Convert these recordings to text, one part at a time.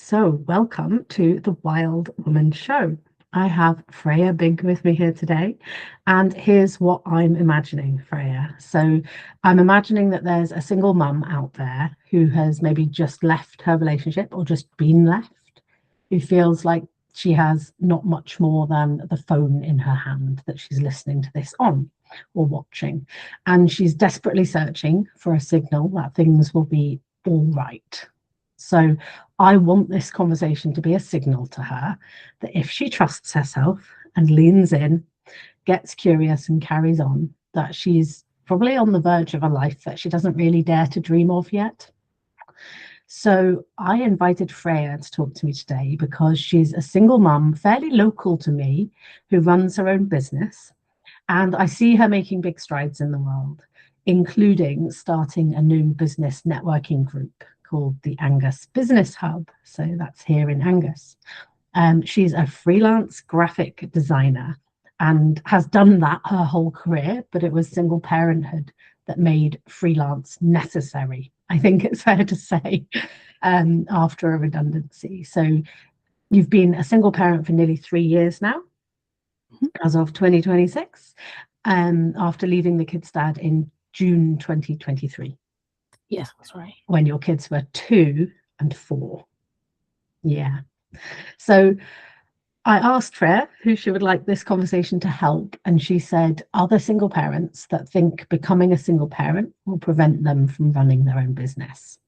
So, welcome to the Wild Woman Show. I have Freya Bigg with me here today, and here's what I'm imagining, Freya. So, I'm imagining that there's a single mum out there who has maybe just left her relationship or just been left, who feels like she has not much more than the phone in her hand that she's listening to this on or watching. And she's desperately searching for a signal that things will be all right. So I want this conversation to be a signal to her that if she trusts herself and leans in, gets curious and carries on, that she's probably on the verge of a life that she doesn't really dare to dream of yet. So I invited Freya to talk to me today because she's a single mum, fairly local to me, who runs her own business. And I see her making big strides in the world, including starting a new business networking group called the Angus Business Hub. So that's here in Angus. She's a freelance graphic designer and has done that her whole career, but it was single parenthood that made freelance necessary. I think it's fair to say, after a redundancy. So you've been a single parent for nearly 3 years now, as of 2026, after leaving the kids' dad in June 2023. Yes, that's right. When your kids were 2 and 4. Yeah. So I asked Freya who she would like this conversation to help, and she said other single parents that think becoming a single parent will prevent them from running their own business.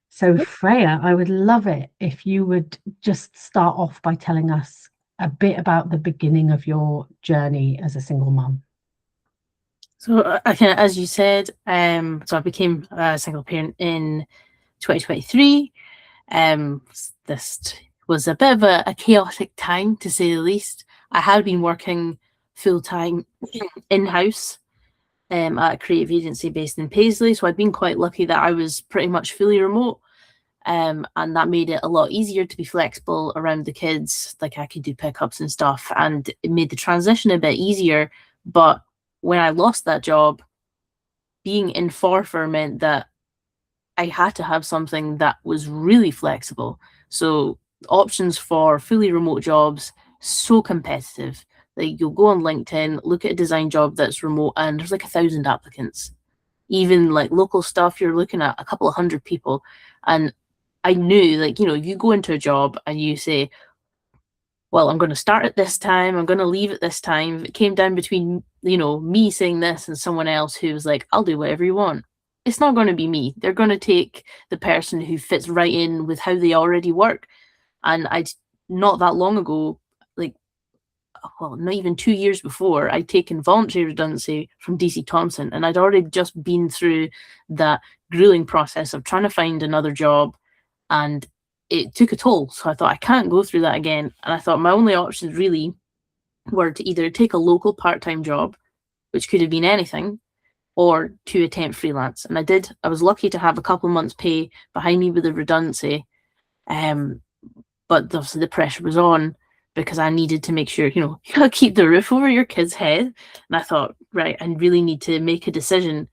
So Freya, I would love it if you would just start off by telling us a bit about the beginning of your journey as a single mum. So, as you said, so I became a single parent in 2023. This was a bit of a chaotic time, to say the least. I had been working full-time in-house at a creative agency based in Paisley, so I'd been quite lucky that I was pretty much fully remote, and that made it a lot easier to be flexible around the kids. Like, I could do pickups and stuff, and it made the transition a bit easier. But when I lost that job, being in Forfar meant that I had to have something that was really flexible. So options for fully remote jobs, so competitive. Like, you'll go on LinkedIn, look at a design job that's remote, and there's like 1,000 applicants. Even like local stuff, you're looking at a couple of hundred people. And I knew, like, you go into a job and you say, well, I'm going to start at this time, I'm going to leave at this time. If it came down between, me saying this and someone else who was like, I'll do whatever you want, it's not going to be me. They're going to take the person who fits right in with how they already work. And not that long ago, not even 2 years before, I'd taken voluntary redundancy from DC Thomson, and I'd already just been through that grueling process of trying to find another job, and it took a toll. So I thought, I can't go through that again. And I thought my only options really were to either take a local part-time job, which could have been anything, or to attempt freelance. And I did. I was lucky to have a couple of months' pay behind me with the redundancy, but obviously the pressure was on because I needed to make sure, you gotta keep the roof over your kid's head. And I thought, right, I really need to make a decision.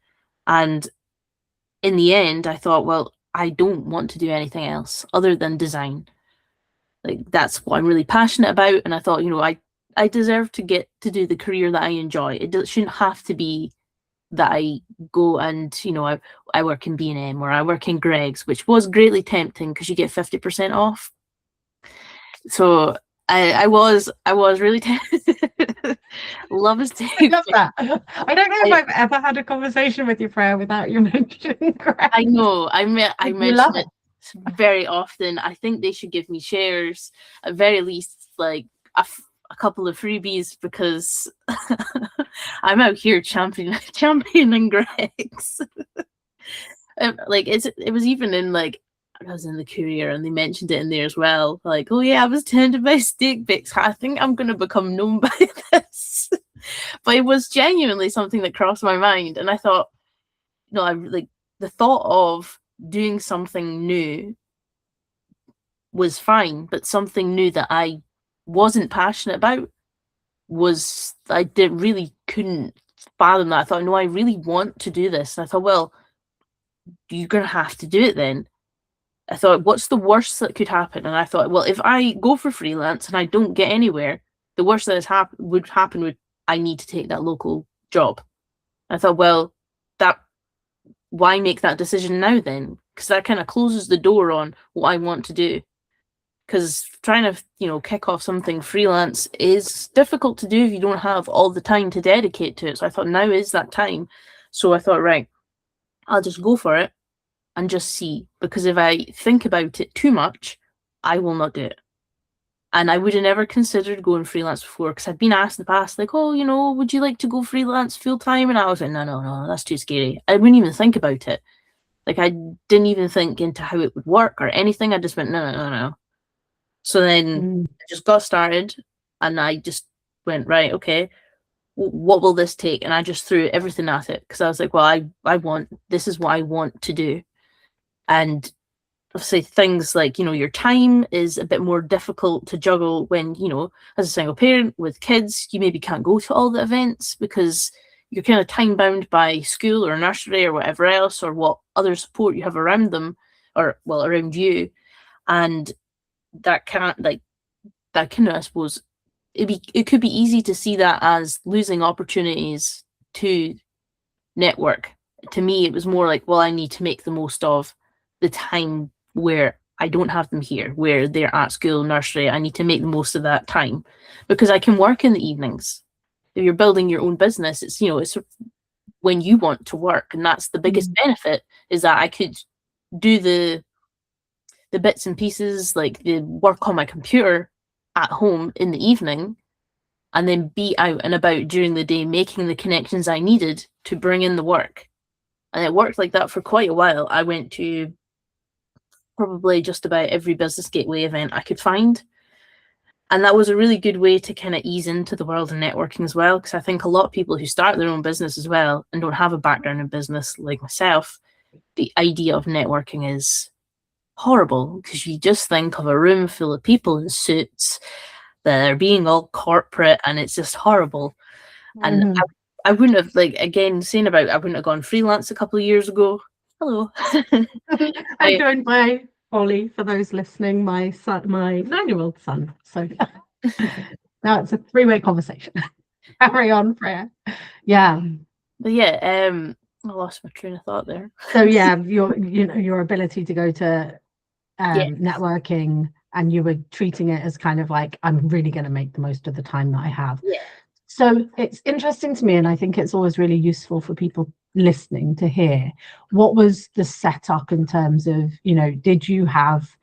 And in the end, I thought, well, I don't want to do anything else other than design. Like, that's what I'm really passionate about. And I thought, I deserve to get to do the career that I enjoy. It shouldn't have to be that I go and, I work in B&M or I work in Greg's, which was greatly tempting because you get 50% off. So I was really love is I love that. I don't know if I've ever had a conversation with you, Freya, without you mentioning Greg. I know. I mention it very often. I think they should give me shares, at very least, like a couple of freebies, because I'm out here championing Greg's. It was even in, like, I was in the Courier and they mentioned it in there as well. Like, oh yeah, I was tempted by steak bakes. I think I'm going to become known by this. But it was genuinely something that crossed my mind. And I thought, the thought of doing something new was fine, but something new that I wasn't passionate about couldn't fathom that. I thought, no, I really want to do this. And I thought, well, you're going to have to do it then. I thought, what's the worst that could happen? And I thought, well, if I go for freelance and I don't get anywhere, the worst that would happen would I need to take that local job. I thought, well, why make that decision now then? Because that kind of closes the door on what I want to do. Because trying to, kick off something freelance is difficult to do if you don't have all the time to dedicate to it. So I thought now is that time. So I thought, right, I'll just go for it and just see. Because if I think about it too much, I will not do it. And I would have never considered going freelance before, because I'd been asked in the past, like, oh, would you like to go freelance full time? And I was like, no, that's too scary. I wouldn't even think about it. Like, I didn't even think into how it would work or anything. I just went, no. So then I just got started, and I just went, right, okay, what will this take? And I just threw everything at it, because I was like, well, this is what I want to do. And obviously things like, your time is a bit more difficult to juggle when, as a single parent with kids, you maybe can't go to all the events because you're kind of time bound by school or nursery or whatever else, or what other support you have around them, or around you. And that can't, I suppose, it could be easy to see that as losing opportunities to network. To me, it was more like, well, I need to make the most of the time where I don't have them here, where they're at school, nursery. I need to make the most of that time, because I can work in the evenings. If you're building your own business, it's when you want to work, and that's the biggest benefit, is that I could do the bits and pieces, like the work on my computer at home in the evening, and then be out and about during the day making the connections I needed to bring in the work. And it worked like that for quite a while. I went to probably just about every business gateway event I could find. And that was a really good way to kind of ease into the world of networking as well, because I think a lot of people who start their own business as well and don't have a background in business like myself, the idea of networking is horrible, because you just think of a room full of people in suits that are being all corporate, and it's just horrible. And I wouldn't have, I wouldn't have gone freelance a couple of years ago. Hello. I'm joined by Ollie, for those listening, my 9-year-old son. So now it's a three-way conversation. Carry on, Freya. Yeah. But yeah, I lost my train of thought there. So yeah, your ability to go to networking, and you were treating it as kind of like, I'm really going to make the most of the time that I have. Yeah. So it's interesting to me, and I think it's always really useful for people listening to hear, what was the setup in terms of, did you have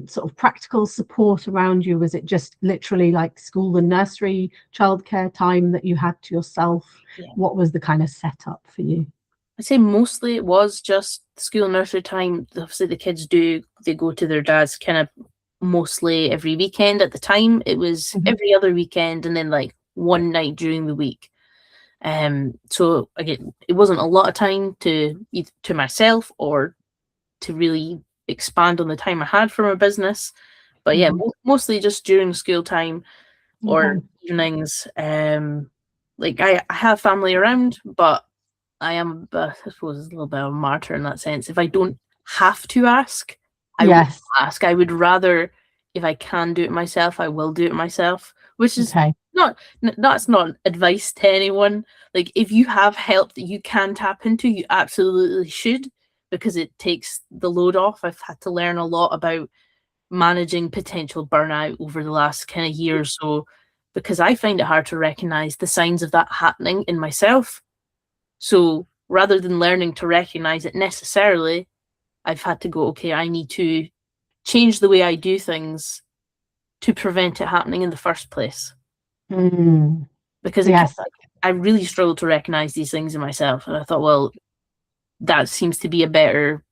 sort of practical support around you? Was it just literally like school and nursery childcare time that you had to yourself? Yeah. What was the kind of setup for you? I'd say mostly it was just school and nursery time. Obviously the kids they go to their dad's kind of mostly every weekend. At the time it was every other weekend, and then like one night during the week. So again, it wasn't a lot of time to myself or to really expand on the time I had for my business. But yeah, mostly just during school time or evenings. I have family around, but I am, I suppose, a little bit of a martyr in that sense. If I don't have to ask, I will ask. I would rather, if I can do it myself, I will do it myself, which is that's not advice to anyone. Like, if you have help that you can tap into, you absolutely should, because it takes the load off. I've had to learn a lot about managing potential burnout over the last kind of year or so, because I find it hard to recognize the signs of that happening in myself. So rather than learning to recognize it necessarily, I've had to go, okay, I need to change the way I do things to prevent it happening in the first place. Because I really struggle to recognize these things in myself. And I thought, well, that seems to be a better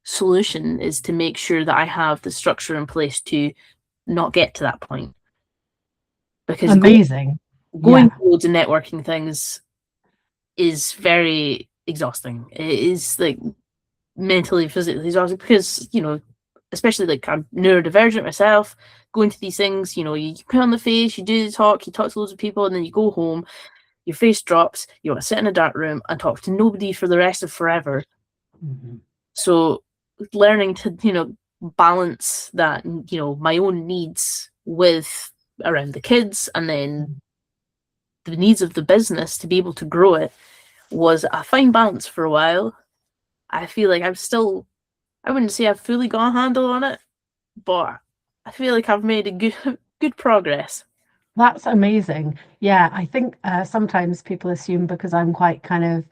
solution, is to make sure that I have the structure in place to not get to that point. Because going towards and networking things is very exhausting. It is like mentally, physically exhausting, because, especially like I'm neurodivergent myself, going to these things, you put on the face, you do the talk, you talk to loads of people, and then you go home, your face drops, you want to sit in a dark room and talk to nobody for the rest of forever. So learning to, balance that, my own needs with around the kids, and then the needs of the business to be able to grow it, was a fine balance for a while. I feel like I wouldn't say I've fully got a handle on it, but I feel like I've made a good progress. That's amazing. Yeah, I think sometimes people assume because I'm quite kind of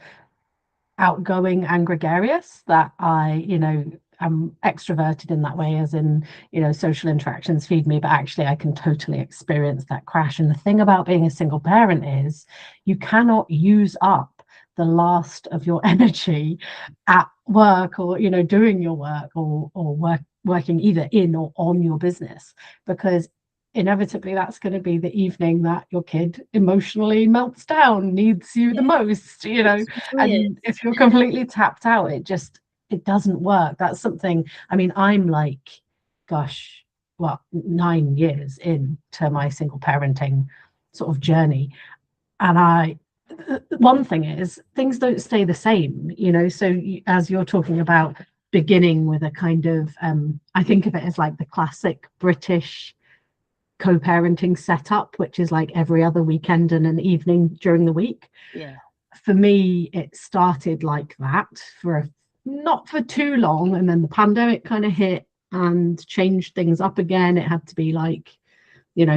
outgoing and gregarious that I'm extroverted in that way, as in, social interactions feed me, but actually I can totally experience that crash. And the thing about being a single parent is you cannot use up the last of your energy at work, or doing your work, or working either in or on your business, because inevitably that's going to be the evening that your kid emotionally melts down, needs you the most, and if you're completely tapped out, it doesn't work. That's something, I mean, I'm like, gosh, 9 years into my single parenting sort of journey, and one thing is things don't stay the same, so as you're talking about beginning with a kind of I think of it as like the classic British co-parenting setup, which is like every other weekend and an evening during the week. Yeah. For me, it started like that not for too long, and then the pandemic kind of hit and changed things up again. It had to be like,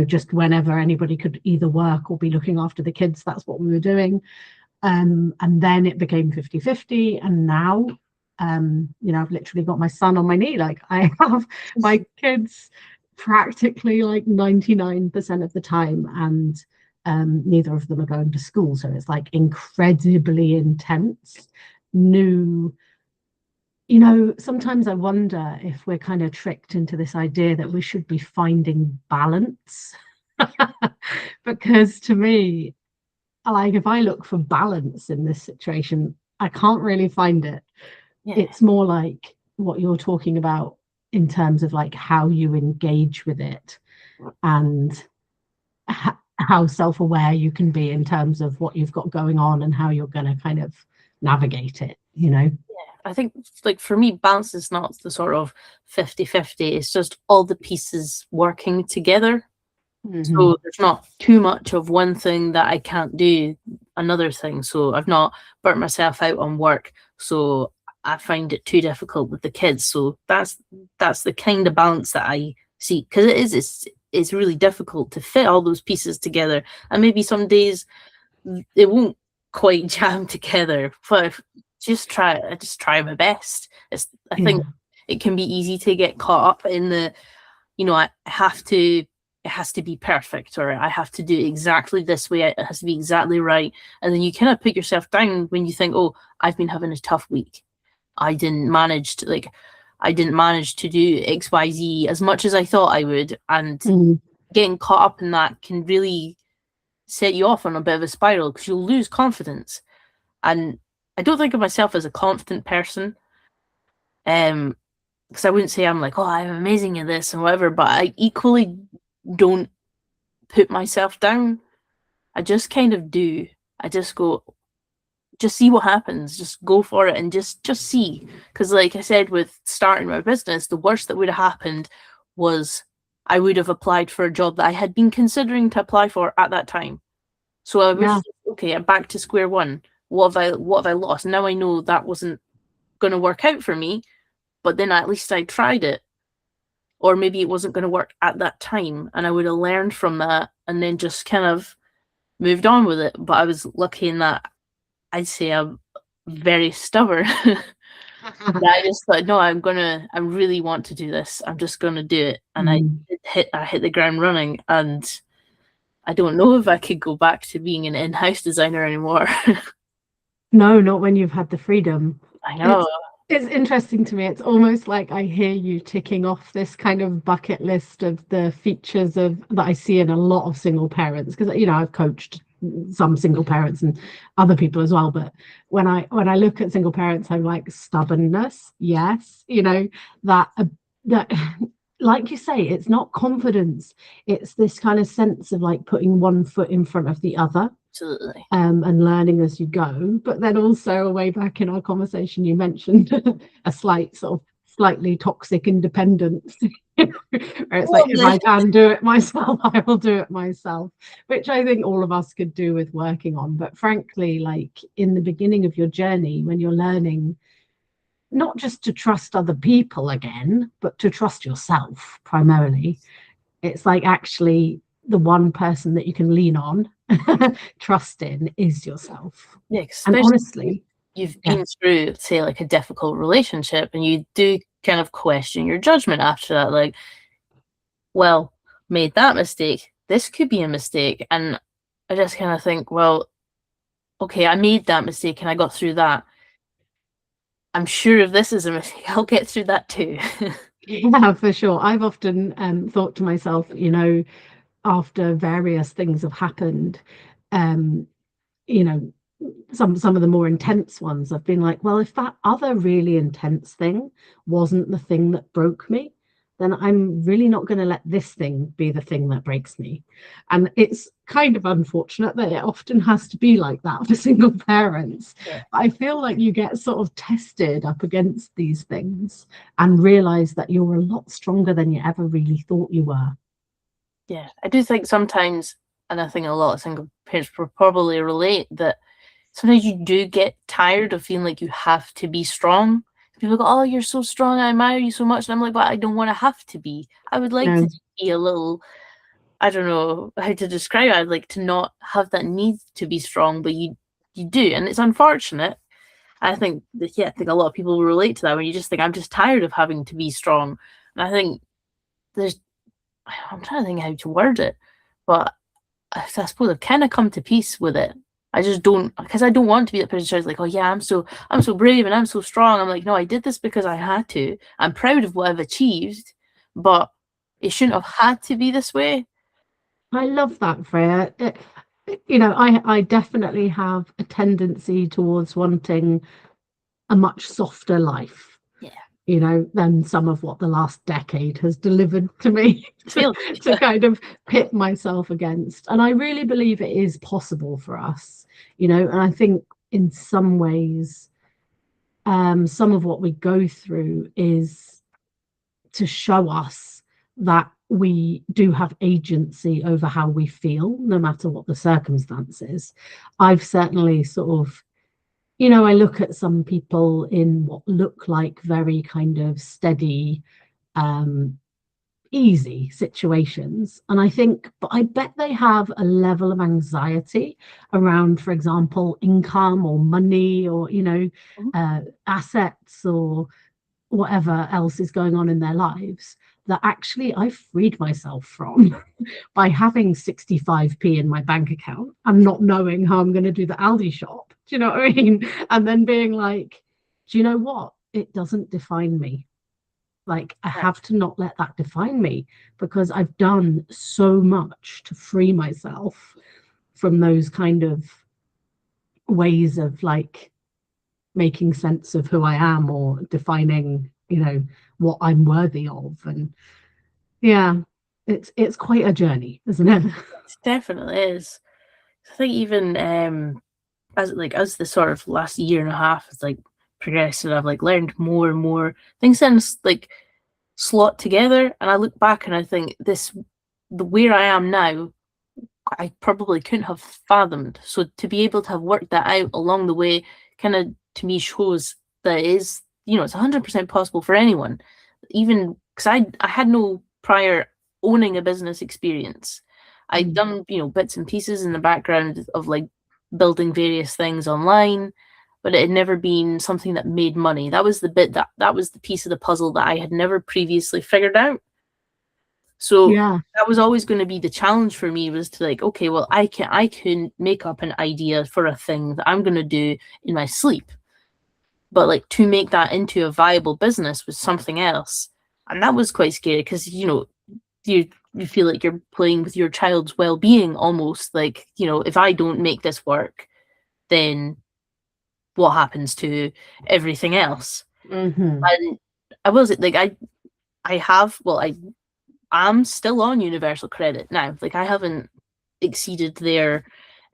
just whenever anybody could either work or be looking after the kids, that's what we were doing. And then it became 50-50, and now I've literally got my son on my knee. Like, I have my kids practically like 99% of the time, and neither of them are going to school, so it's like incredibly intense. Sometimes I wonder if we're kind of tricked into this idea that we should be finding balance. Because to me, like, if I look for balance in this situation, I can't really find it. Yeah. It's more like what you're talking about in terms of like how you engage with it, and how self-aware you can be in terms of what you've got going on and how you're going to kind of navigate it. Yeah, I think, like, for me, balance is not the sort of 50-50. It's just all the pieces working together. Mm-hmm. So there's not too much of one thing that I can't do another thing. So I've not burnt myself out on work, so I find it too difficult with the kids. So that's the kind of balance that I see, because it's really difficult to fit all those pieces together, and maybe some days it won't quite jam together, but I just try my best. I think it can be easy to get caught up in the, it has to be perfect, or I have to do it exactly this way, it has to be exactly right, and then you kind of put yourself down when you think, oh, I've been having a tough week, I didn't manage to do XYZ as much as I thought I would, and getting caught up in that can really set you off on a bit of a spiral, because you'll lose confidence. And I don't think of myself as a confident person, because I wouldn't say I'm like, oh, I'm amazing at this and whatever, but I equally don't put myself down. I just kind of do. I just go, just see what happens, just go for it, and just see. Because like I said, with starting my business, the worst that would have happened was I would have applied for a job that I had been considering to apply for at that time. So I was okay, I'm back to square one. What have I lost? Now I know that wasn't going to work out for me, but then at least I tried it. Or maybe it wasn't going to work at that time, and I would have learned from that and then just kind of moved on with it. But I was lucky in that I'd say I'm very stubborn. I just thought, no, I really want to do this. I'm just going to do it. And I hit the ground running, and I don't know if I could go back to being an in-house designer anymore. No, not when you've had the freedom. I know. It's interesting to me. It's almost like I hear you ticking off this kind of bucket list of the features that I see in a lot of single parents, because I've coached some single parents and other people as well, but when I look at single parents, I'm like, stubbornness, yes, that like you say, it's not confidence, it's this kind of sense of like putting one foot in front of the other. Absolutely. And learning as you go. But then also, way back in our conversation, you mentioned a slight sort of slightly toxic independence. Where it's like, if I can do it myself, I will do it myself, which I think all of us could do with working on. But frankly, like in the beginning of your journey, when you're learning not just to trust other people again, but to trust yourself primarily, it's like actually the one person that you can lean on, trust in, is yourself. Yeah, And honestly, you've been through, say, like a difficult relationship, and you do kind of question your judgment after that. Like, well, made that mistake, this could be a mistake. And I just kind of think, well, okay, I made that mistake and I got through that. I'm sure if this is a mistake, I'll get through that too. Yeah, for sure. I've often thought to myself, you know, after various things have happened, you know, some of the more intense ones, I've been like, well, if that other really intense thing wasn't the thing that broke me, then I'm really not going to let this thing be the thing that breaks me. And it's kind of unfortunate that it often has to be like that for single parents. Yeah. I feel like you get sort of tested up against these things and realize that you're a lot stronger than you ever really thought you were. Yeah, I do think sometimes, and I think a lot of single parents will probably relate, that sometimes you do get tired of feeling like you have to be strong. People go, oh, you're so strong, I admire you so much. And I'm like, but I don't want to have to be. I would like to be a little, I don't know how to describe it. I'd like to not have that need to be strong, but you do. And it's unfortunate. I think that, I think a lot of people will relate to that when you just think, I'm just tired of having to be strong. And I think I'm trying to think how to word it, but I suppose I've kind of come to peace with it. I just don't, because I don't want to be that person who's like, oh yeah, I'm so brave and I'm so strong. I'm like, no, I did this because I had to. I'm proud of what I've achieved, but it shouldn't have had to be this way. I love that, Freya. You know, I definitely have a tendency towards wanting a much softer life. Yeah. You know, than some of what the last decade has delivered to me to kind of pit myself against. And I really believe it is possible for us, you know, and I think in some ways, some of what we go through is to show us that we do have agency over how we feel, no matter what the circumstances. I've certainly sort of, you know, I look at some people in what look like very kind of steady, easy situations. And I think, but I bet they have a level of anxiety around, for example, income or money or, you know, assets or whatever else is going on in their lives that actually I freed myself from by having 65p in my bank account and not knowing how I'm going to do the Aldi shop. Do you know what I mean? And then being like, do you know what? It doesn't define me. Like, I have to not let that define me because I've done so much to free myself from those kind of ways of like making sense of who I am or defining, you know, what I'm worthy of. And yeah, it's quite a journey, isn't it? It definitely is. I think even as the sort of last year and a half has like progressed, and I've like learned more and more things then like slot together, and I look back and I think where I am now, I probably couldn't have fathomed. So to be able to have worked that out along the way kind of to me shows that it is, you know, it's 100% possible for anyone, even because I had no prior owning a business experience. I'd done, you know, bits and pieces in the background of like building various things online, but it had never been something that made money. That was the bit that was the piece of the puzzle that I had never previously figured out. So Yeah, that was always going to be the challenge for me, was to like, okay, well, I can make up an idea for a thing that I'm going to do in my sleep, but like to make that into a viable business was something else. And that was quite scary because, you know, you feel like you're playing with your child's well-being almost. Like, you know, if I don't make this work, then what happens to everything else? And I was like, I'm still on universal credit now. Like, I haven't exceeded their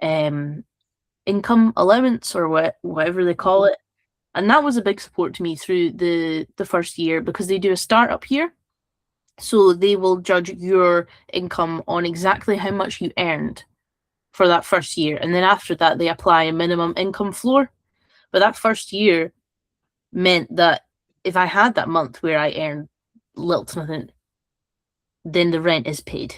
income allowance or whatever they call it. And that was a big support to me through the first year, because they do a startup year. So they will judge your income on exactly how much you earned for that first year. And then after that, they apply a minimum income floor. But that first year meant that if I had that month where I earned little to nothing, then the rent is paid.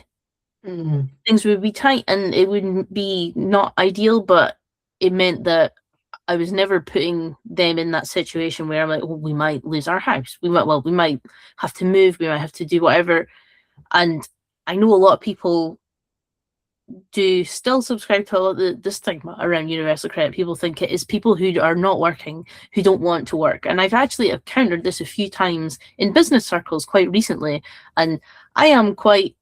Things would be tight and it wouldn't be not ideal, but it meant that I was never putting them in that situation where I'm like, well, we might lose our house. We might have to move. We might have to do whatever. And I know a lot of people do still subscribe to a lot of the stigma around universal credit. People think it is people who are not working, who don't want to work. And I've actually encountered this a few times in business circles quite recently. And I am quite,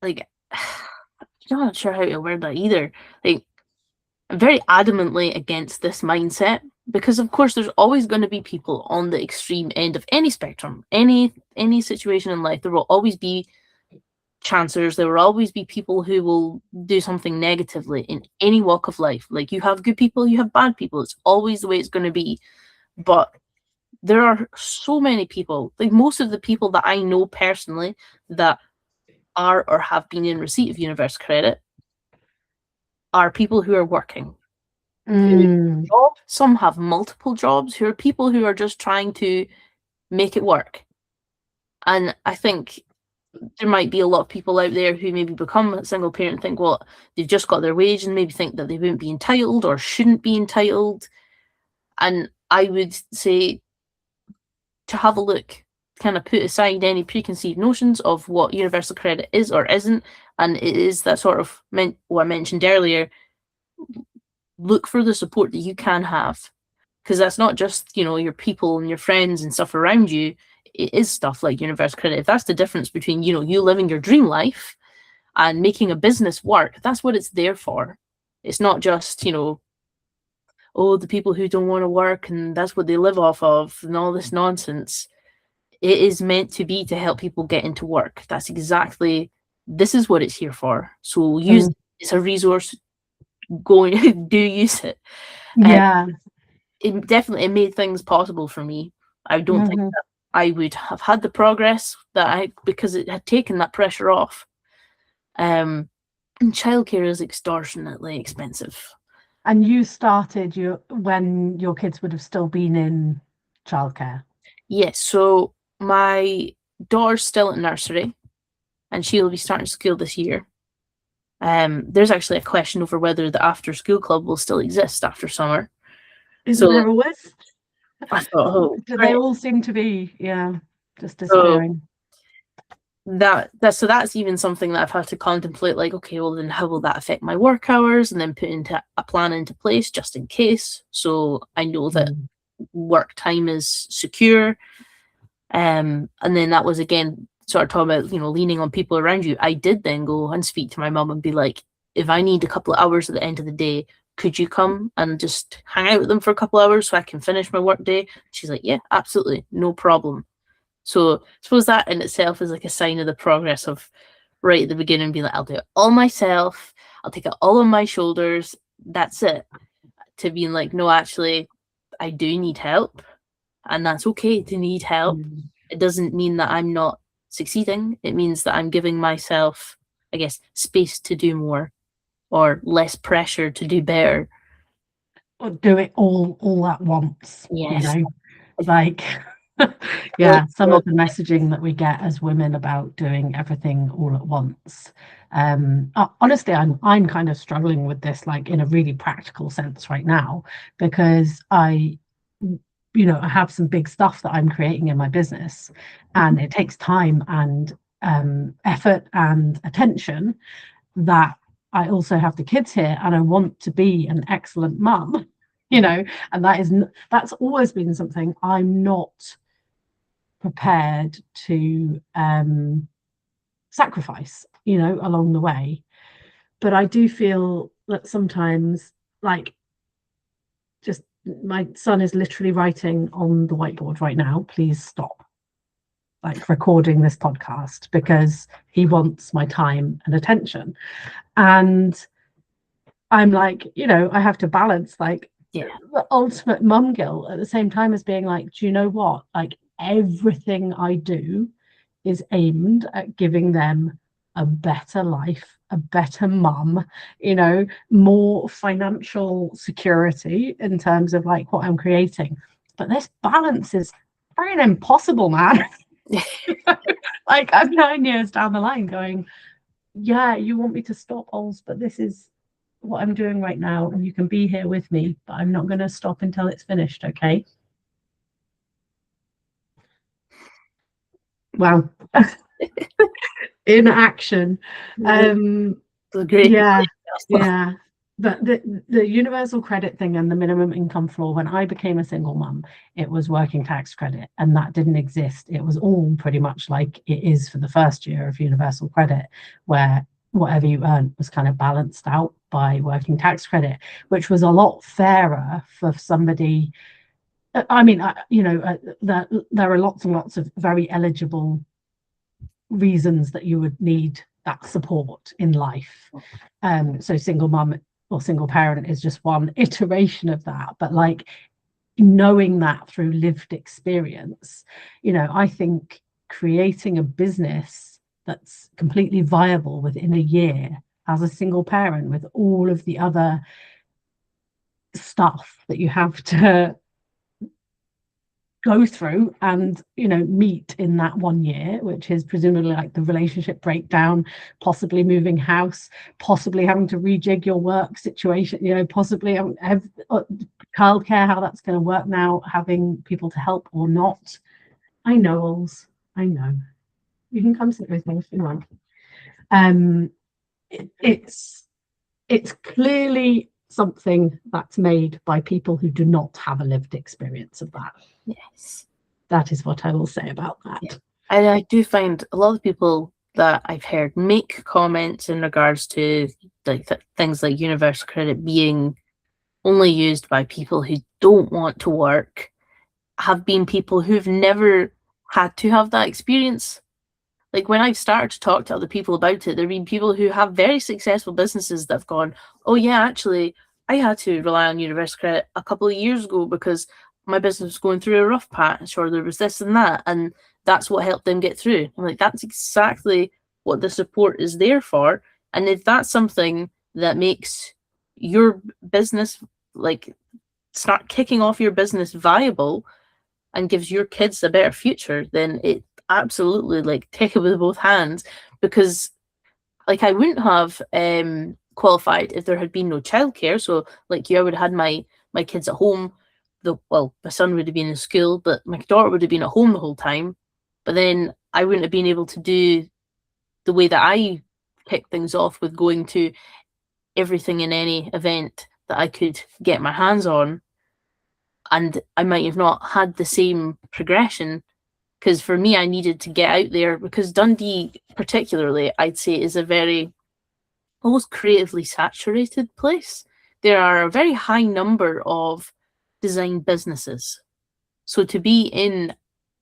like, I'm not sure how to word that either. Like, I'm very adamantly against this mindset, because of course there's always going to be people on the extreme end of any spectrum, any situation in life. There will always be chancers. There will always be people who will do something negatively in any walk of life. Like, you have good people, you have bad people. It's always the way it's going to be. But there are so many people, like most of the people that I know personally that are or have been in receipt of universal credit are people who are working. Some have multiple jobs, who are people who are just trying to make it work. And I think there might be a lot of people out there who maybe become a single parent and think, well, they've just got their wage, and maybe think that they wouldn't be entitled or shouldn't be entitled. And I would say to have a look, kind of put aside any preconceived notions of what universal credit is or isn't. And it is that sort of what I mentioned earlier. Look for the support that you can have, because that's not just, your people and your friends and stuff around you. It is stuff like universal credit. If that's the difference between, you living your dream life and making a business work, that's what it's there for. It's not just, the people who don't want to work and that's what they live off of and all this nonsense. It is meant to be to help people get into work. This is what it's here for. So use it. It's a resource. Do use it. Yeah. It made things possible for me. I don't think that I would have had the progress because it had taken that pressure off. And childcare is extortionately expensive. And you started when your kids would have still been in childcare? Yes. So my daughter's still at nursery, and she'll be starting school this year. There's actually a question over whether the after school club will still exist after summer. Isn't there always? I thought, they all seem to be, just disappearing. So that's even something that I've had to contemplate. Like, okay, well then how will that affect my work hours? And then put a plan into place just in case, so I know that work time is secure. And then that was again sort of talking about, leaning on people around you. I did then go and speak to my mum and be like, if I need a couple of hours at the end of the day, could you come and just hang out with them for a couple of hours so I can finish my work day? She's like, yeah, absolutely, no problem. So I suppose that in itself is like a sign of the progress of right at the beginning being like, I'll do it all myself. I'll take it all on my shoulders. That's it. To being like, no, actually, I do need help. And that's okay to need help. It doesn't mean that I'm not succeeding. It means that I'm giving myself, I guess, space to do more or less pressure to do better. Or do it all at once. Yes. Like, yeah, some of the messaging that we get as women about doing everything all at once. Honestly, I'm kind of struggling with this, like in a really practical sense right now, because I have some big stuff that I'm creating in my business, and it takes time and effort and attention. That I also have the kids here, and I want to be an excellent mum, and that's always been something I'm not prepared to sacrifice, along the way. But I do feel that sometimes, like, just my son is literally writing on the whiteboard right now, please stop like recording this podcast, because he wants my time and attention. And I'm like, I have to balance, like, the ultimate mum guilt at the same time as being like, do you know what? Like everything I do is aimed at giving them a better life, a better mum, more financial security in terms of like what I'm creating. But this balance is very impossible, man. Like I'm 9 years down the line going, yeah, you want me to stop, Ols, but this is what I'm doing right now, and you can be here with me, but I'm not going to stop until it's finished, okay? Wow. In action. Great. Yeah. But the universal credit thing and the minimum income floor, when I became a single mum, it was working tax credit, and that didn't exist. It was all pretty much like it is for the first year of universal credit, where whatever you earned was kind of balanced out by working tax credit, which was a lot fairer for somebody. I mean, there are lots and lots of very eligible reasons that you would need that support in life. So single mum or single parent is just one iteration of that. But like knowing that through lived experience, I think creating a business that's completely viable within a year as a single parent with all of the other stuff that you have to go through and meet in that 1 year, which is presumably like the relationship breakdown, possibly moving house, possibly having to rejig your work situation, possibly have childcare, how that's going to work now, having people to help or not. I know, Ols, I know. You can come sit with me if you want. It's clearly something that's made by people who do not have a lived experience of that. Yes. That is what I will say about that. Yeah. And I do find a lot of people that I've heard make comments in regards to like things like universal credit being only used by people who don't want to work have been people who've never had to have that experience. Like when I've started to talk to other people about it, there have been people who have very successful businesses that have gone, oh yeah, actually, I had to rely on universal credit a couple of years ago because my business was going through a rough patch, or there was this and that, and that's what helped them get through. I'm like, that's exactly what the support is there for. And if that's something that makes your business, like, start kicking off your business viable and gives your kids a better future, then it absolutely, like, take it with both hands. Because like I wouldn't have qualified if there had been no childcare. So like you, I would have had my kids at home. My son would have been in school, but my daughter would have been at home the whole time. But then I wouldn't have been able to do the way that I kick things off with going to everything in any event that I could get my hands on. And I might have not had the same progression, because for me, I needed to get out there, because Dundee particularly, I'd say, is a very almost creatively saturated place. There are a very high number of design businesses. So to be in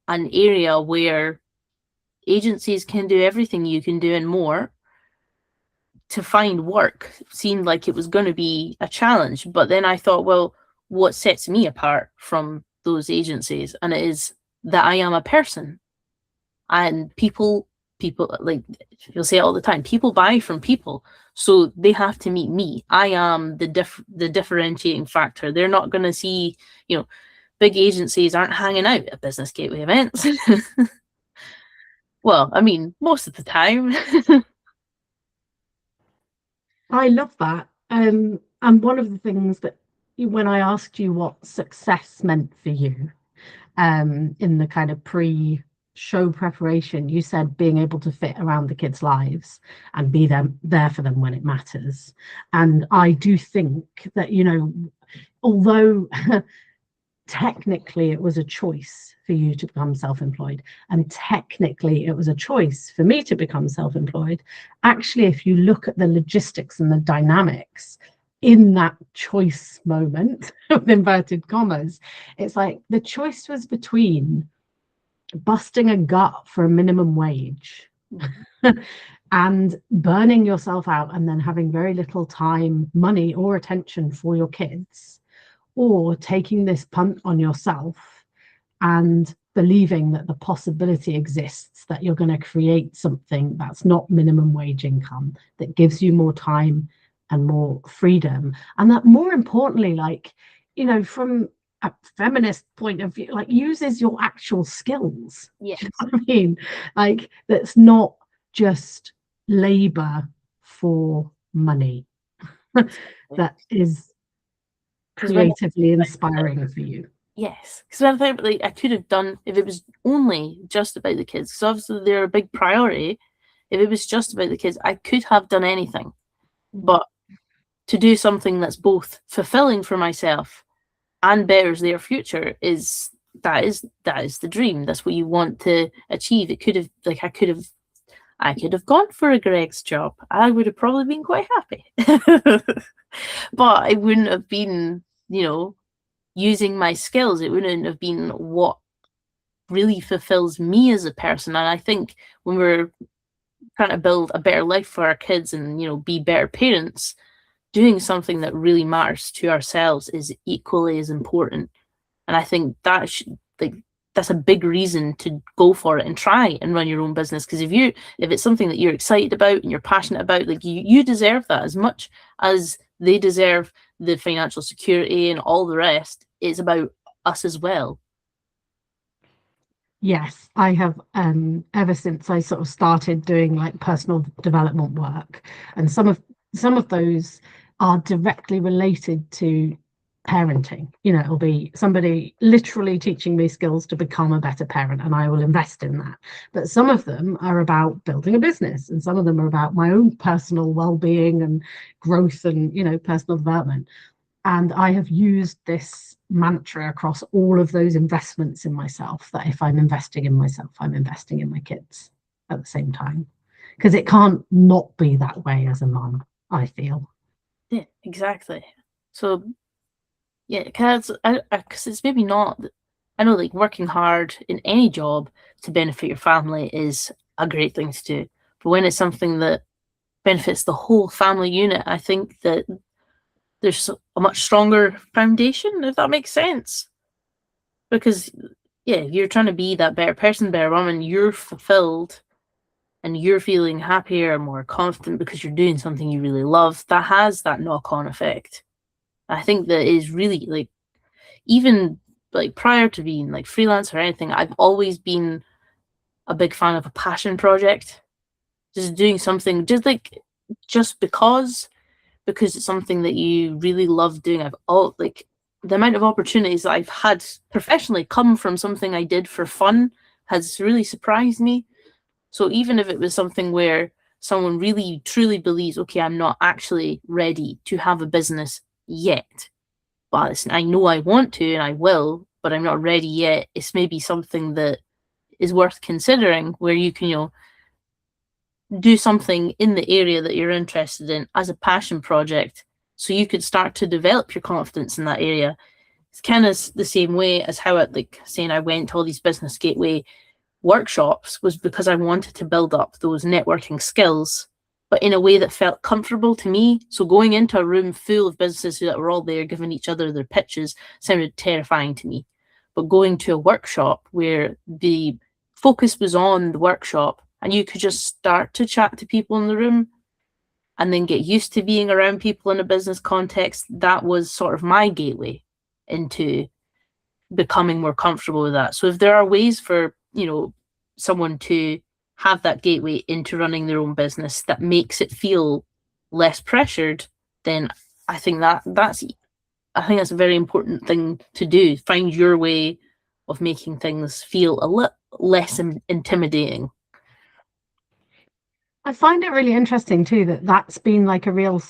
an area where agencies can do everything you can do and more, to find work seemed like it was going to be a challenge. But then I thought, well, what sets me apart from those agencies? And it is that I am a person. And people like, you'll say it all the time, people buy from people, so they have to meet me. I am the differentiating factor. They're not going to see, big agencies aren't hanging out at Business Gateway events. Well, I mean, most of the time. I love that. And one of the things that when I asked you what success meant for you, in the kind of pre-show preparation, you said being able to fit around the kids' lives and be there for them when it matters. And I do think that, although technically it was a choice for you to become self-employed, and technically it was a choice for me to become self-employed, actually, if you look at the logistics and the dynamics in that choice moment, with inverted commas, it's like the choice was between busting a gut for a minimum wage and burning yourself out and then having very little time, money, or attention for your kids, or taking this punt on yourself and believing that the possibility exists that you're going to create something that's not minimum wage income, that gives you more time and more freedom, and that more importantly, like, you know, from a feminist point of view, like uses your actual skills. Yes. You know what I mean? Like, that's not just labor for money. That is creatively inspiring for you. Yes, because I think like I could have done if it was only just about the kids, because obviously they're a big priority. If it was just about the kids, I could have done anything. But to do something that's both fulfilling for myself and betters their future is the dream. That's what you want to achieve. It could have like I could have gone for a Greg's job. I would have probably been quite happy. But I wouldn't have been, you know, using my skills. It wouldn't have been what really fulfills me as a person. And I think when we're trying to build a better life for our kids and, you know, be better parents, doing something that really matters to ourselves is equally as important. And I think that that's a big reason to go for it and try and run your own business. Because if it's something that you're excited about and you're passionate about, like you deserve that as much as they deserve the financial security and all the rest. It's about us as well. Yes, I have ever since I sort of started doing like personal development work, and some of those are directly related to parenting. You know, it'll be somebody literally teaching me skills to become a better parent, and I will invest in that. But some of them are about building a business, and some of them are about my own personal well-being and growth and, you know, personal development. And I have used this mantra across all of those investments in myself, that if I'm investing in myself, I'm investing in my kids at the same time. Because it can't not be that way as a mum, I feel. Yeah, exactly. So, yeah, because it's maybe not. I know, like, working hard in any job to benefit your family is a great thing to do. But when it's something that benefits the whole family unit, I think that there's a much stronger foundation, if that makes sense. Because, yeah, you're trying to be that better person, better woman, you're fulfilled and you're feeling happier and more confident because you're doing something you really love. That has that knock-on effect. I think that is really, like, even like prior to being like freelance or anything, I've always been a big fan of a passion project. Just doing something just because it's something that you really love doing. The amount of opportunities that I've had professionally come from something I did for fun has really surprised me. So even if it was something where someone really truly believes, okay, I'm not actually ready to have a business yet, but I know I want to and I will, but I'm not ready yet. It's maybe something that is worth considering, where you can, you know, do something in the area that you're interested in as a passion project, so you could start to develop your confidence in that area. It's kind of the same way as how I went to all these business gateway workshops, was because I wanted to build up those networking skills, but in a way that felt comfortable to me. So going into a room full of businesses that were all there giving each other their pitches sounded terrifying to me. But going to a workshop where the focus was on the workshop and you could just start to chat to people in the room and then get used to being around people in a business context, that was sort of my gateway into becoming more comfortable with that. So if there are ways for, you know, someone to have that gateway into running their own business that makes it feel less pressured, then I think that's a very important thing to do. Find your way of making things feel a little less intimidating. I find it really interesting too that that's been like a real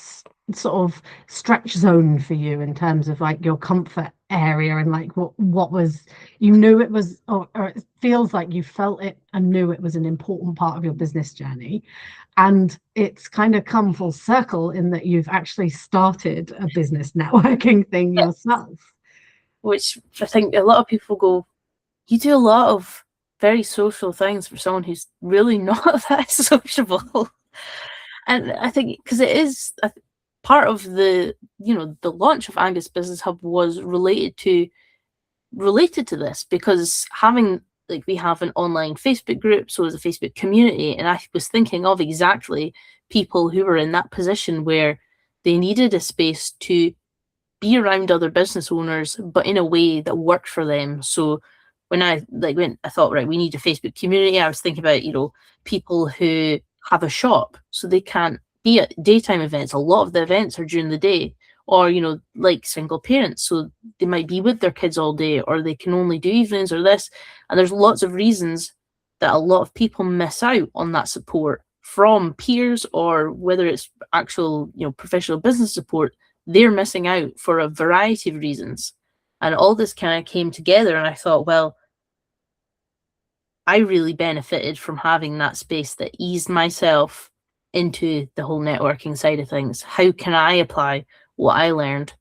sort of stretch zone for you in terms of like your comfort area, and like what was, you knew it was, or it feels like you felt it and knew it was an important part of your business journey, and it's kind of come full circle in that you've actually started a business networking thing yourself. Which I think a lot of people go, you do a lot of very social things for someone who's really not that sociable. And I think because it is part of the launch of Angus Business Hub was related to this, because having, like, we have an online Facebook group, so as a Facebook community, and I was thinking of exactly people who were in that position where they needed a space to be around other business owners, but in a way that worked for them. So when I thought, right, we need a Facebook community, I was thinking about, people who have a shop, so they can't be at daytime events. A lot of the events are during the day, or, like single parents, so they might be with their kids all day, or they can only do evenings or this. And there's lots of reasons that a lot of people miss out on that support from peers, or whether it's actual, professional business support. They're missing out for a variety of reasons. And all this kind of came together, and I thought, well, I really benefited from having that space that eased myself into the whole networking side of things. How can I apply what I learned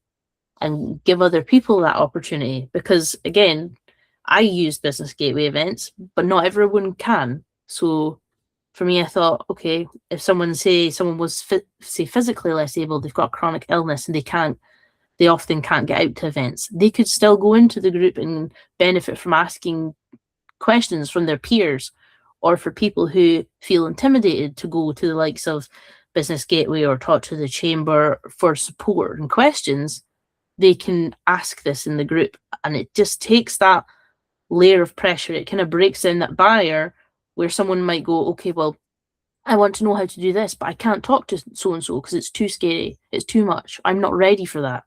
and give other people that opportunity? Because again, I use business gateway events, but not everyone can. So for me, I thought, okay, if someone was physically less able, they've got chronic illness and they often can't get out to events, they could still go into the group and benefit from asking questions from their peers. Or for people who feel intimidated to go to the likes of Business Gateway or talk to the chamber for support and questions, they can ask this in the group, and it just takes that layer of pressure. It kind of breaks down that barrier where someone might go, okay, well, I want to know how to do this, but I can't talk to so-and-so because it's too scary, it's too much, I'm not ready for that.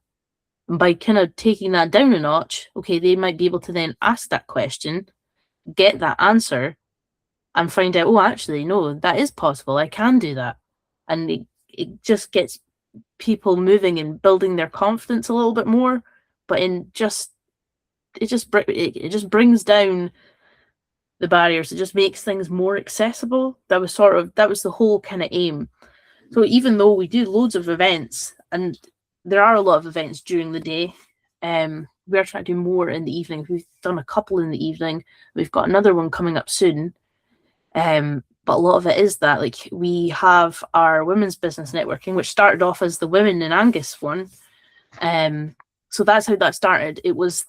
And by kind of taking that down a notch, okay, they might be able to then ask that question, get that answer, and find out, oh, actually, no, that is possible, I can do that. And it just gets people moving and building their confidence a little bit more, but it just brings down the barriers. It just makes things more accessible. That was the whole kind of aim. So even though we do loads of events, and there are a lot of events during the day, we're trying to do more in the evening. We've done a couple in the evening. We've got another one coming up soon. But a lot of it is that, like, we have our women's business networking, which started off as the Women in Angus one. So that's how that started. It was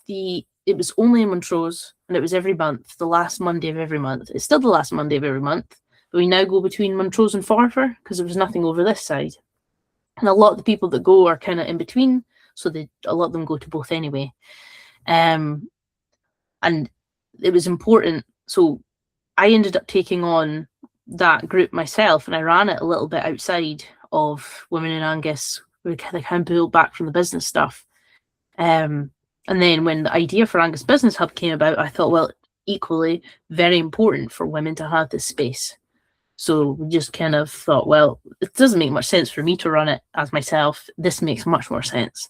only in Montrose, and it was every month, the last Monday of every month. It's still the last Monday of every month, but we now go between Montrose and Forfar because there was nothing over this side. And a lot of the people that go are kind of in between, so a lot of them go to both anyway. And it was important. So I ended up taking on that group myself, and I ran it a little bit outside of Women in Angus. We kind of pulled back from the business stuff. And then when the idea for Angus Business Hub came about, I thought, well, equally very important for women to have this space. So we just kind of thought, well, it doesn't make much sense for me to run it as myself. This makes much more sense.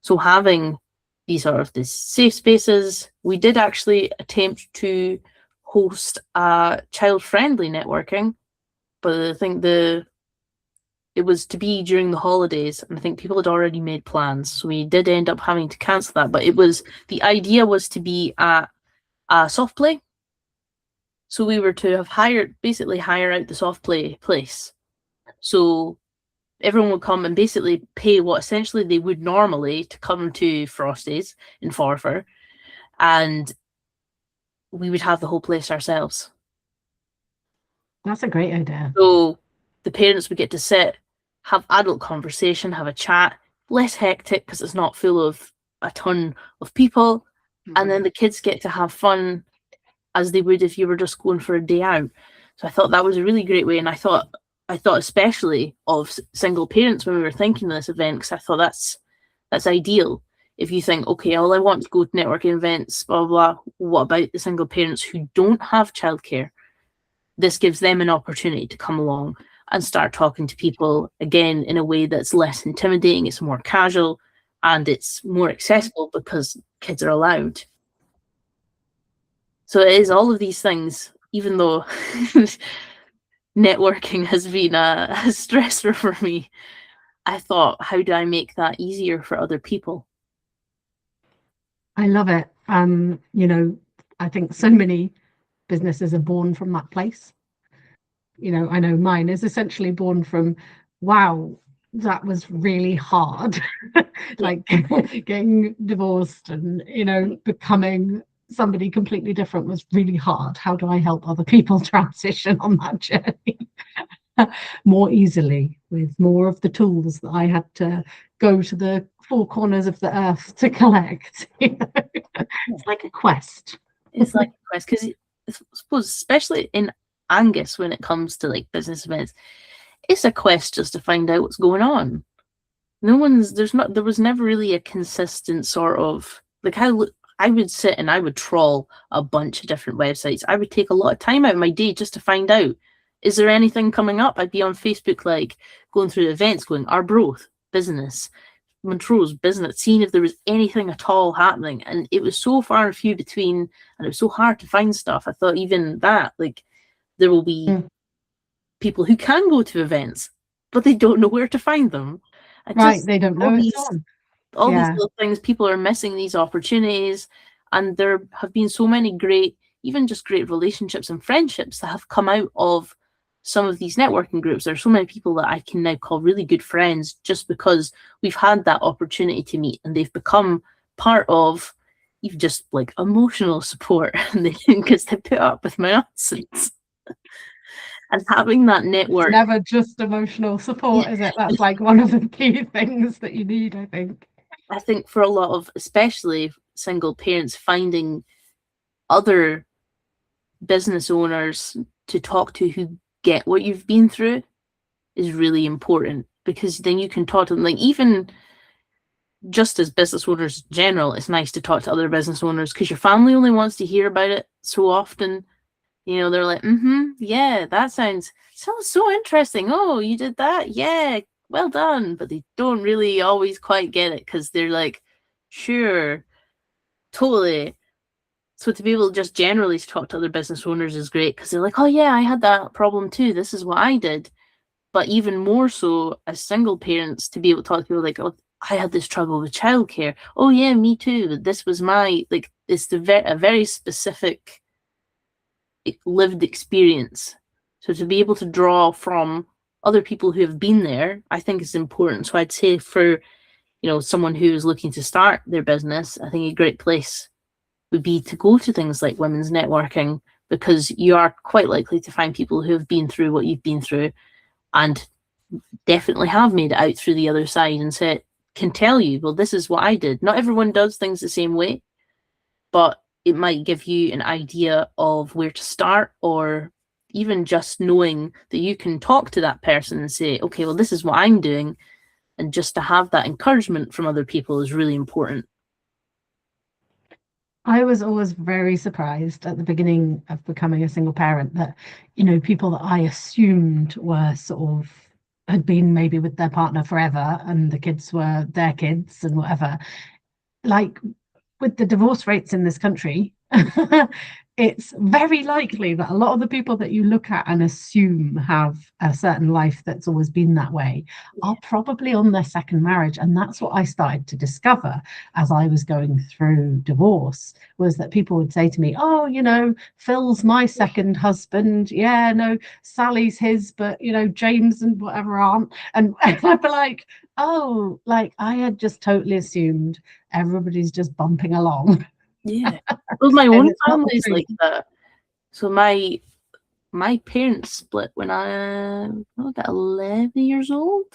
So having these safe spaces, we did actually attempt to host a child-friendly networking, but I think it was to be during the holidays, and I think people had already made plans, so we did end up having to cancel that. But the idea was to be at a soft play, so we were to have hire out the soft play place, so everyone would come and basically pay what essentially they would normally to come to Frosties in Forfar, and we would have the whole place ourselves. That's a great idea. So the parents would get to sit, have adult conversation, have a chat, less hectic because it's not full of a ton of people. Mm-hmm. And then the kids get to have fun as they would if you were just going for a day out. So I thought that was a really great way. And I thought especially of single parents when we were thinking of this event, because I thought that's ideal. If you think, okay, all I want to go to networking events, blah, blah, blah, what about the single parents who don't have childcare? This gives them an opportunity to come along and start talking to people again in a way that's less intimidating, it's more casual, and it's more accessible because kids are allowed. So it is all of these things, even though networking has been a stressor for me. I thought, how do I make that easier for other people? I love it. I think so many businesses are born from that place. I know mine is essentially born from, wow, that was really hard. Like getting divorced and, becoming somebody completely different was really hard. How do I help other people transition on that journey more easily with more of the tools that I had to go to the four corners of the earth to collect? It's like a quest. It's like a quest, because I suppose, especially in Angus, when it comes to like business events, it's a quest just to find out what's going on. There was never really a consistent sort of, like, I would sit and I would trawl a bunch of different websites. I would take a lot of time out of my day just to find out, is there anything coming up? I'd be on Facebook, like, going through events, going, Arbroath, business, Montrose, business, seeing if there was anything at all happening. And it was so far and few between, and it was so hard to find stuff. I thought even that, like, there will be people who can go to events, but they don't know where to find them. They don't know it's on. These little things, people are missing these opportunities, and there have been so many great relationships and friendships that have come out of some of these networking groups. There are so many people that I can now call really good friends just because we've had that opportunity to meet, and they've become part of even just like emotional support, and because they put up with my nonsense. And having that network. It's never just emotional support, is it? That's like one of the key things that you need, I think. I think for a lot of, especially single parents, finding other business owners to talk to who get what you've been through is really important, because then you can talk to them. Like, even just as business owners in general, it's nice to talk to other business owners, because your family only wants to hear about it so often. They're like, yeah, that sounds so interesting. Oh, you did that? Yeah, well done. But they don't really always quite get it, because they're like, sure, totally. So to be able just generally to talk to other business owners is great, because they're like, oh yeah, I had that problem too. This is what I did. But even more so as single parents, to be able to talk to people like, oh, I had this trouble with childcare. Oh yeah, me too. This was my, like, it's a very specific lived experience. So to be able to draw from other people who have been there, I think is important. So I'd say for, someone who is looking to start their business, I think a great place would be to go to things like women's networking, because you are quite likely to find people who have been through what you've been through and definitely have made it out through the other side, and can tell you, well, this is what I did. Not everyone does things the same way, but it might give you an idea of where to start, or even just knowing that you can talk to that person and say, okay, well, this is what I'm doing. And just to have that encouragement from other people is really important. I was always very surprised at the beginning of becoming a single parent that, people that I assumed were had been maybe with their partner forever and the kids were their kids and whatever, like, with the divorce rates in this country, it's very likely that a lot of the people that you look at and assume have a certain life that's always been that way are probably on their second marriage. And that's what I started to discover as I was going through divorce, was that people would say to me, oh, Phil's my second husband. Yeah, no, Sally's his, but, James and whatever aren't. And I'd be like, oh, like, I had just totally assumed everybody's just bumping along. Yeah. Well, my own family's like that. So my parents split when I was about 11 years old.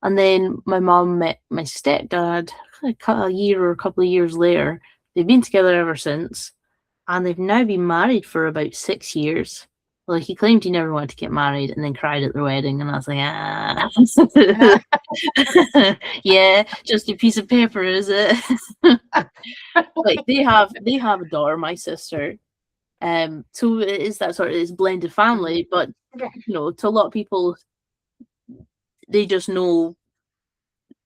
And then my mom met my stepdad a year or a couple of years later. They've been together ever since. And they've now been married for about 6 years. Well, he claimed he never wanted to get married and then cried at their wedding. And I was like, yeah, just a piece of paper, is it? Like, they have a daughter, my sister. So it is that sort of, it's blended family, but to a lot of people, they just know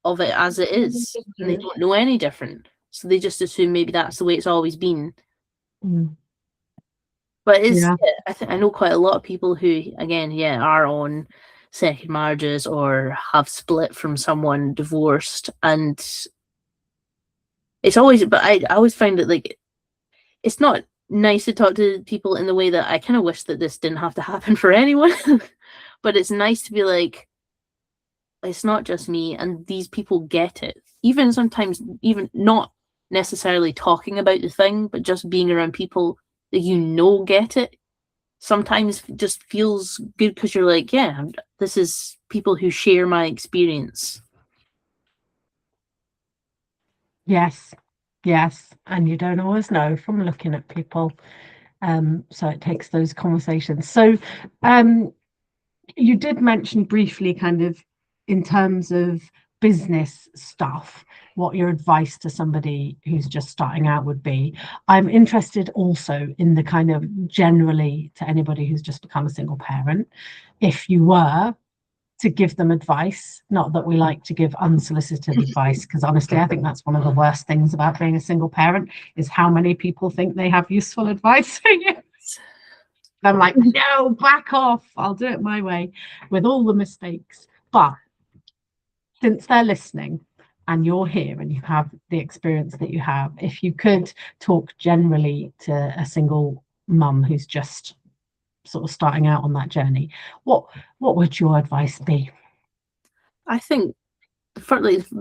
of it as it is, and they don't know any different. So they just assume maybe that's the way it's always been. But I know quite a lot of people who, again, are on second marriages or have split from someone, divorced, and it's always, but I always find it like, it's not nice to talk to people in the way that I kind of wish that this didn't have to happen for anyone. But it's nice to be like, it's not just me, and these people get it. Even sometimes, even not necessarily talking about the thing, but just being around people that get it, sometimes just feels good because you're like, yeah, this is people who share my experience. Yes, yes. And you don't always know from looking at people. So it takes those conversations. So you did mention briefly, kind of in terms of business stuff, what your advice to somebody who's just starting out would be. I'm interested also in the kind of generally to anybody who's just become a single parent, if you were to give them advice, not that we like to give unsolicited advice, because honestly, I think that's one of the worst things about being a single parent is how many people think they have useful advice for you. I'm like, no, back off. I'll do it my way with all the mistakes. But since they're listening and you're here and you have the experience that you have, if you could talk generally to a single mum who's just sort of starting out on that journey, what would your advice be? I think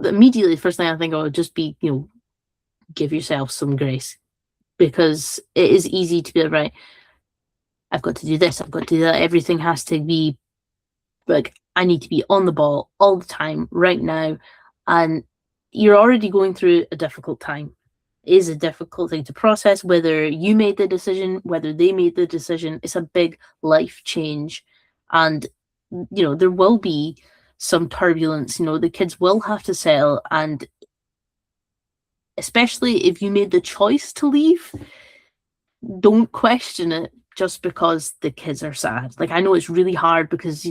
immediately the first thing I think of would just be, give yourself some grace, because it is easy to be like, right, I've got to do this, I've got to do that. Everything has to be like, I need to be on the ball all the time right now. And you're already going through a difficult time. It is a difficult thing to process, whether you made the decision, whether they made the decision. It's a big life change. And, there will be some turbulence. The kids will have to settle. And especially if you made the choice to leave, don't question it just because the kids are sad. Like, I know it's really hard because,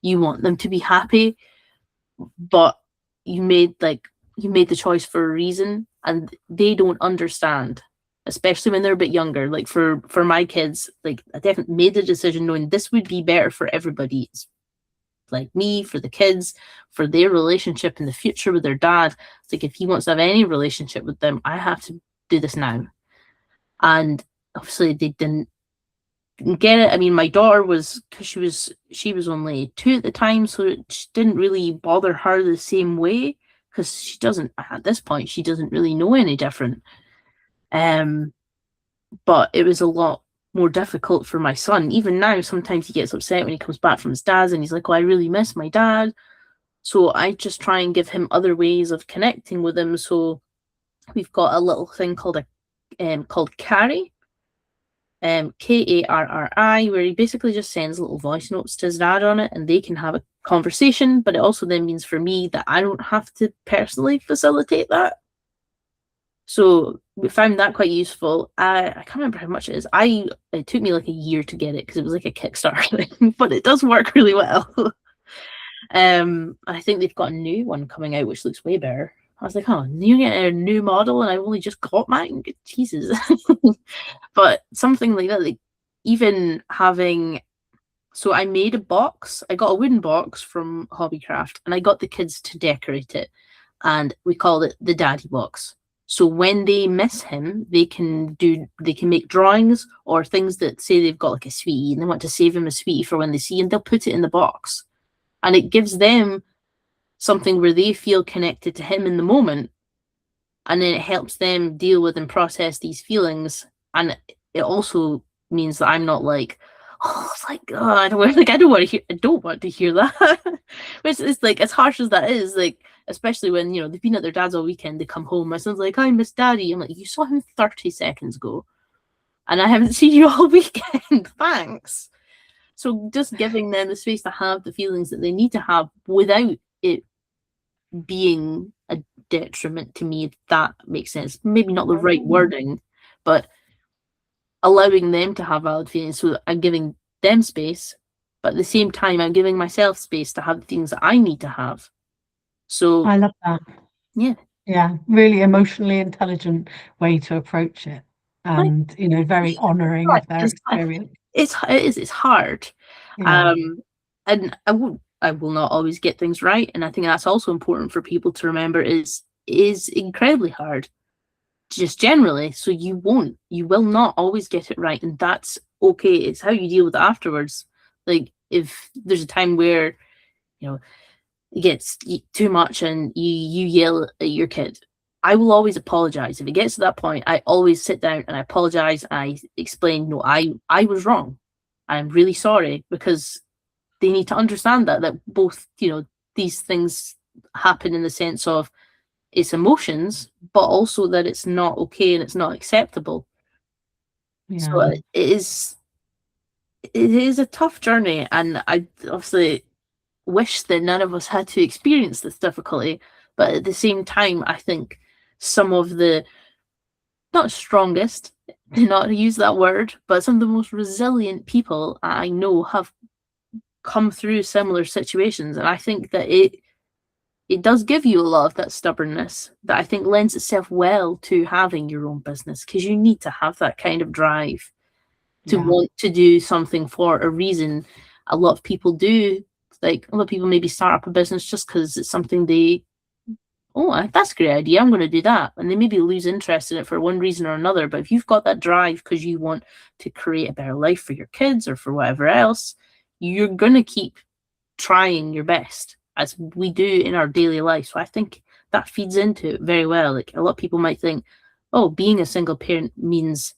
you want them to be happy, but you made the choice for a reason, and they don't understand, especially when they're a bit younger. Like for my kids, like, I definitely made the decision knowing this would be better for everybody. It's like me, for the kids, for their relationship in the future with their dad. It's like, if he wants to have any relationship with them, I have to do this now. And obviously they didn't get it. I mean, my daughter was, because she was only 2 at the time, so it didn't really bother her the same way, because at this point she doesn't really know any different. But it was a lot more difficult for my son. Even now, sometimes he gets upset when he comes back from his dad's and he's like, oh, I really miss my dad. So I just try and give him other ways of connecting with him. So we've got a little thing called Carry, Karri, where he basically just sends little voice notes to his dad on it, and they can have a conversation. But it also then means for me that I don't have to personally facilitate that. So we found that quite useful. I can't remember how much it is. It took me like a year to get it because it was like a Kickstarter thing, but it does work really well. I think they've got a new one coming out which looks way better. I was like, oh, you get a new model and I've only just got mine. Jesus. But something like that, like even having, so I made a box. I got a wooden box from Hobbycraft and I got the kids to decorate it, and we called it the daddy box. So when they miss him, they can make drawings or things that say they've got like a sweetie and they want to save him a sweetie for when they see, and they'll put it in the box. And it gives them something where they feel connected to him in the moment. And then it helps them deal with and process these feelings. And it also means that I'm not like, oh, it's like, oh, I don't want to hear that. Which is like, as harsh as that is, like, especially when, they've been at their dad's all weekend, they come home, my son's like, I miss daddy. I'm like, you saw him 30 seconds ago and I haven't seen you all weekend. Thanks. So just giving them the space to have the feelings that they need to have without it being a detriment to me, if that makes sense. Maybe not the right wording, but allowing them to have valid feelings. So that I'm giving them space, but at the same time I'm giving myself space to have the things that I need to have. So I love that. Yeah, really emotionally intelligent way to approach it, and very honoring of their experience. It's hard. Yeah. And I will not always get things right, and I think that's also important for people to remember, is incredibly hard, just generally. So you will not always get it right, and that's okay. It's how you deal with it afterwards. Like, if there's a time where it gets too much and you yell at your kid, I will always apologize. If it gets to that point, I always sit down and I apologize. I explain, no, I was wrong. I'm really sorry, because they need to understand that both, these things happen in the sense of it's emotions, but also that it's not okay and it's not acceptable. So Yeah. it is a tough journey, and I obviously wish that none of us had to experience this difficulty. But at the same time, I think some of the, not strongest, not to use that word, but some of the most resilient people I know have come through similar situations. And I think that it does give you a lot of that stubbornness that I think lends itself well to having your own business, because you need to have that kind of drive to Yeah. want to do something for a reason. A lot of people do, like a lot of people maybe start up a business just because it's something they, oh, that's a great idea, I'm going to do that. And they maybe lose interest in it for one reason or another. But if you've got that drive because you want to create a better life for your kids or for whatever else, you're going to keep trying your best, as we do in our daily life. So I think that feeds into it very well. Like a lot of people might think, oh, being a single parent means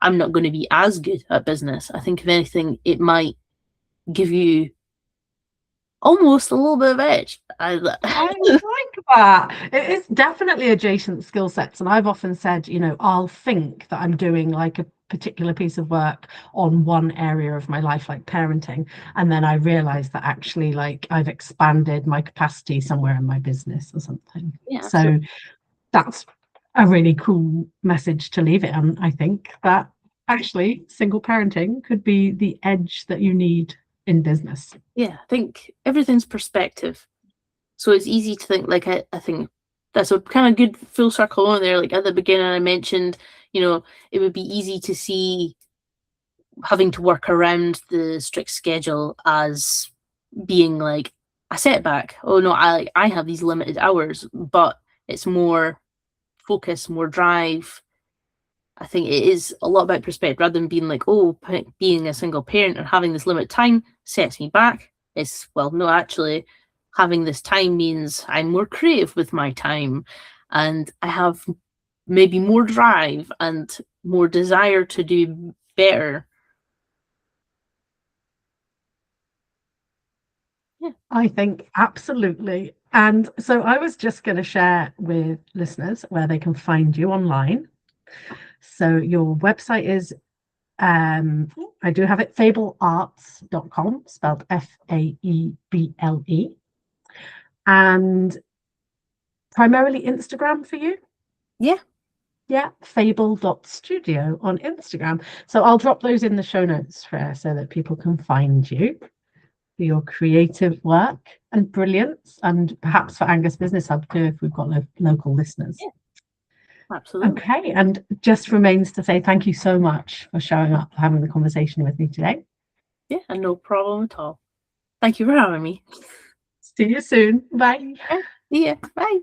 I'm not going to be as good at business. I think if anything, it might give you almost a little bit of edge. I like that. It is definitely adjacent skill sets. And I've often said, I'll think that I'm doing like a particular piece of work on one area of my life, like parenting. And then I realize that actually, like, I've expanded my capacity somewhere in my business or something. Yeah, So that's a really cool message to leave it on. I think that actually single parenting could be the edge that you need in business. yeah, I think everything's perspective. So it's easy to think, like, I think that's a kind of good full circle on there. Like at the beginning, I mentioned, it would be easy to see having to work around the strict schedule as being like a setback. Oh no, I have these limited hours, but it's more focus, more drive. I think it is a lot about perspective rather than being like, oh, being a single parent and having this limited time sets me back. It's, well, no, actually, having this time means I'm more creative with my time and I have maybe more drive and more desire to do better. Yeah. I think absolutely. And so I was just going to share with listeners where they can find you online. So your website is, I do have it, fablearts.com, spelled Faeble. And primarily Instagram for you? Yeah. Yeah, fable.studio on Instagram. So I'll drop those in the show notes, Freya, so that people can find you for your creative work and brilliance, and perhaps for Angus Business Hub too, if we've got local listeners. Yeah, absolutely. Okay, and just remains to say thank you so much for showing up, having the conversation with me today. Yeah, and no problem at all. Thank you for having me. See you soon. Bye. See ya. Bye.